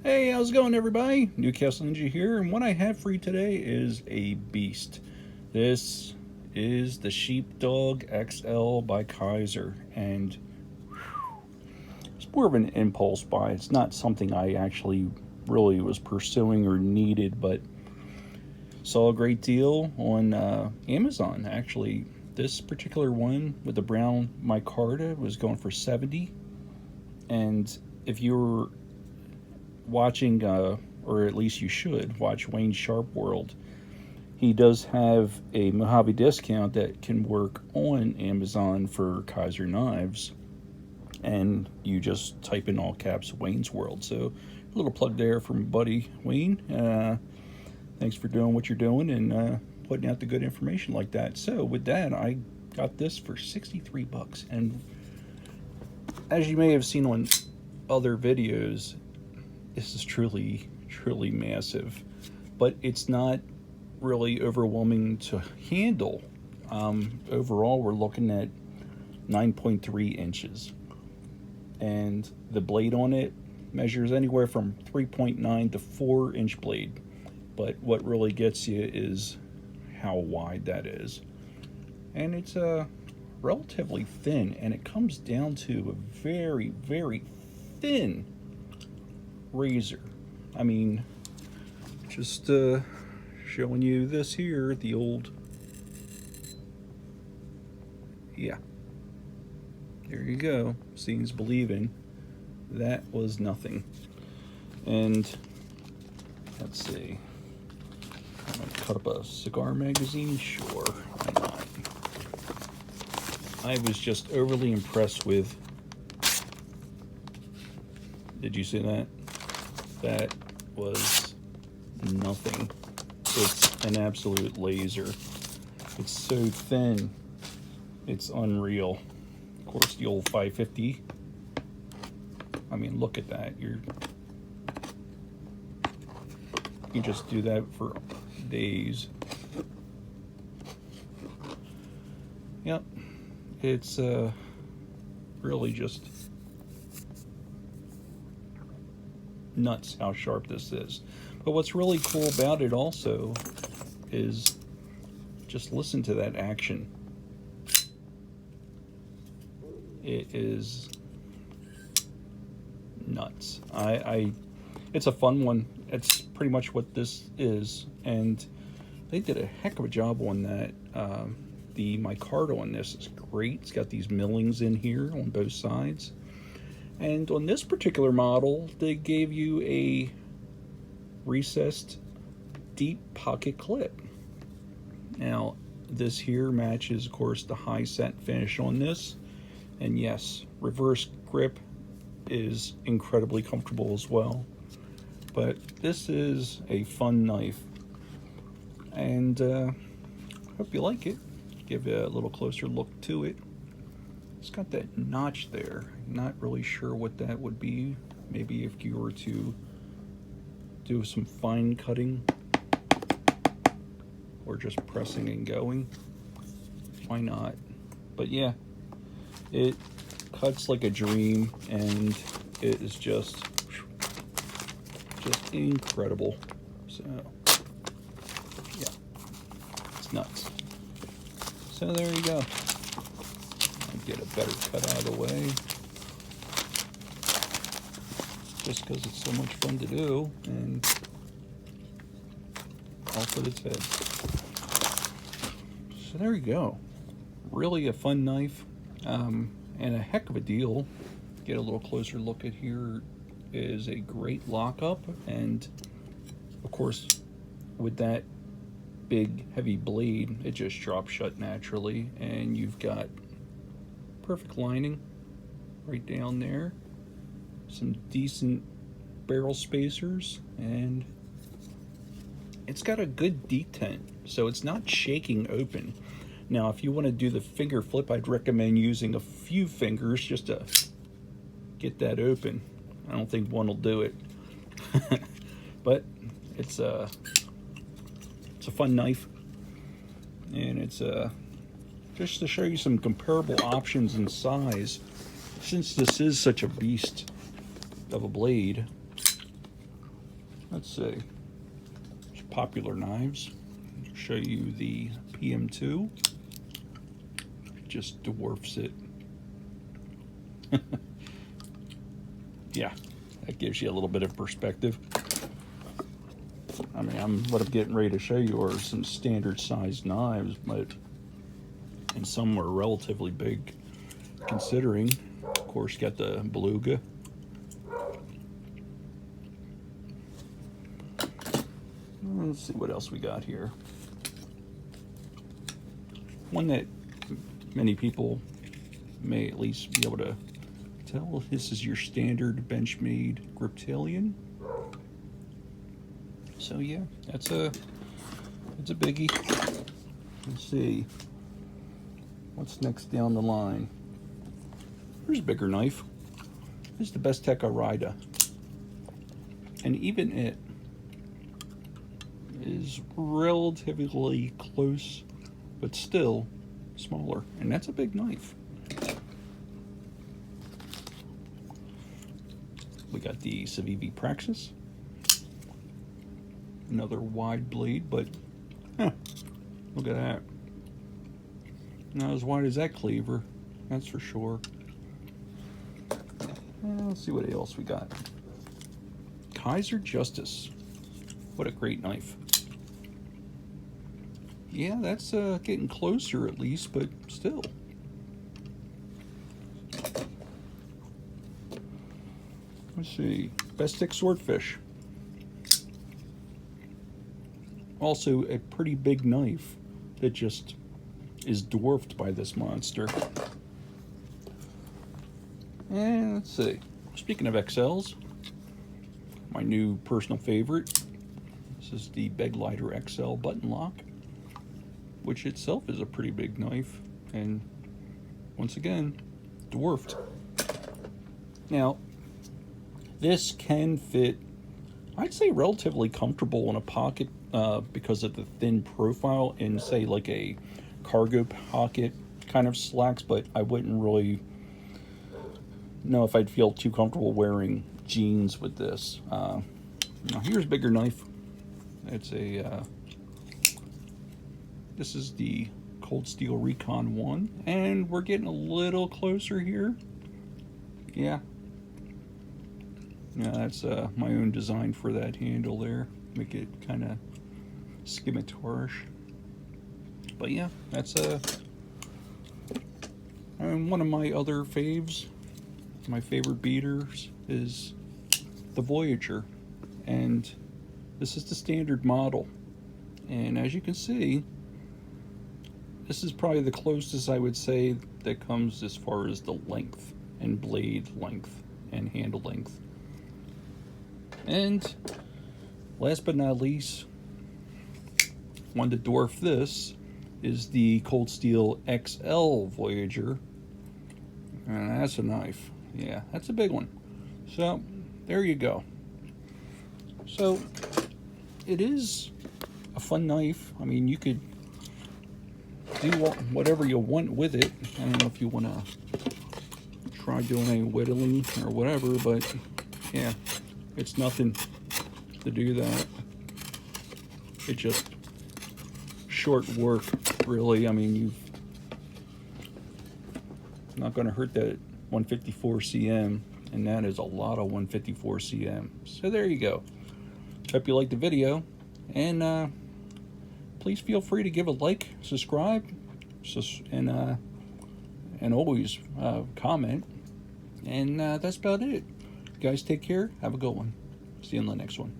Hey, how's it going, everybody? Newcastle Ninja here, and what I have for you today is a beast. This is the Sheepdog XL by Kizer, and it's more of an impulse buy. It's not something I actually really was pursuing or needed, but saw a great deal on Amazon. Actually, this particular one with the brown micarta was going for $70, and if you're watching, or at least you should watch Wayne Sharp World, he does have a Mojave discount that can work on Amazon for Kizer knives, and you just type in all caps Wayne's World. So a little plug there from buddy Wayne. Thanks for doing what you're doing and putting out the good information like that. So with that, I got this for $63, and as you may have seen on other videos, this is truly massive, but it's not really overwhelming to handle. Overall, we're looking at 9.3 inches, and the blade on it measures anywhere from 3.9 to 4-inch blade, but what really gets you is how wide that is. And it's relatively thin, and it comes down to a very thin razor. I mean, just showing you this here, the old, yeah, there you go, seeing's believing. That was nothing. And let's see, I'm gonna cut up a cigar magazine. Sure, why not? I was just overly impressed with, did you see that? That was nothing. It's an absolute laser. It's so thin, it's unreal. Of course, the old 550. I mean, look at that. You just do that for days. Yep, it's really just nuts how sharp this is. But what's really cool about it also is just listen to that action. It is nuts. It's a fun one. It's pretty much what this is, and they did a heck of a job on that. The micarta on this is great. It's got these millings in here on both sides. And on this particular model, they gave you a recessed deep pocket clip. Now, this here matches, of course, the high satin finish on this. And yes, reverse grip is incredibly comfortable as well. But this is a fun knife. And hope you like it. Give it a little closer look to it. It's got that notch there. Not really sure what that would be. Maybe if you were to do some fine cutting or just pressing and going, why not? But yeah, it cuts like a dream, and it is just incredible. So yeah, it's nuts. So there you go. Get a better cut out of the way, just because it's so much fun to do, and off with its head. So there you go. Really a fun knife, and a heck of a deal. Get a little closer look at here. Is a great lockup, and of course with that big heavy blade, it just drops shut naturally, and you've got perfect lining right down there, some decent barrel spacers, and it's got a good detent, so it's not shaking open. Now, if you want to do the finger flip, I'd recommend using a few fingers just to get that open. I don't think one will do it. But it's a fun knife, and it's just to show you some comparable options in size, since this is such a beast of a blade. let's see, popular knives. Show you the PM2. Just dwarfs it. Yeah, that gives you a little bit of perspective. I mean, what I'm getting ready to show you are some standard sized knives, and some are relatively big considering. Of course, got the beluga. Let's see what else we got here. One that many people may at least be able to tell. This is your standard Benchmade Griptilian. So yeah, it's a biggie. Let's see what's next down the line. Here's a bigger knife. This is the Bestech Arida, and even it is relatively close, but still smaller, and that's a big knife. We got the Civivi Praxis, another wide blade, but look at that. Not as wide as that cleaver, that's for sure. Let's see what else we got. Kizer Justice. What a great knife. Yeah, that's getting closer at least, but still. Let's see. Bestech Swordfish. Also a pretty big knife that just is dwarfed by this monster. And let's see. Speaking of XLs, my new personal favorite. This is the Beglighter XL button lock, which itself is a pretty big knife, and once again, dwarfed. Now, this can fit, I'd say, relatively comfortable in a pocket because of the thin profile in, say, like a cargo pocket kind of slacks, but I wouldn't really know if I'd feel too comfortable wearing jeans with this. Now here's a bigger knife. It's a this is the Cold Steel Recon 1, and we're getting a little closer here. Yeah, that's my own design for that handle there. Make it kind of scimitar-ish. But yeah, that's and one of my other faves. My favorite beaters is the Voyager, and this is the standard model. And as you can see, this is probably the closest I would say that comes as far as the length and blade length and handle length. And last but not least, one to dwarf this is the Cold Steel XL Voyager, and that's a knife. Yeah, that's a big one. So there you go. So it is a fun knife. I mean, you could do whatever you want with it. I don't know if you want to try doing any whittling or whatever, but yeah, it's nothing to do that. It's just short work, really. I mean, you're not going to hurt that 154 cm, and that is a lot of 154 cm. So there you go. Hope you liked the video, and please feel free to give a like, subscribe, and always comment. And that's about it. You guys take care. Have a good one. See you in the next one.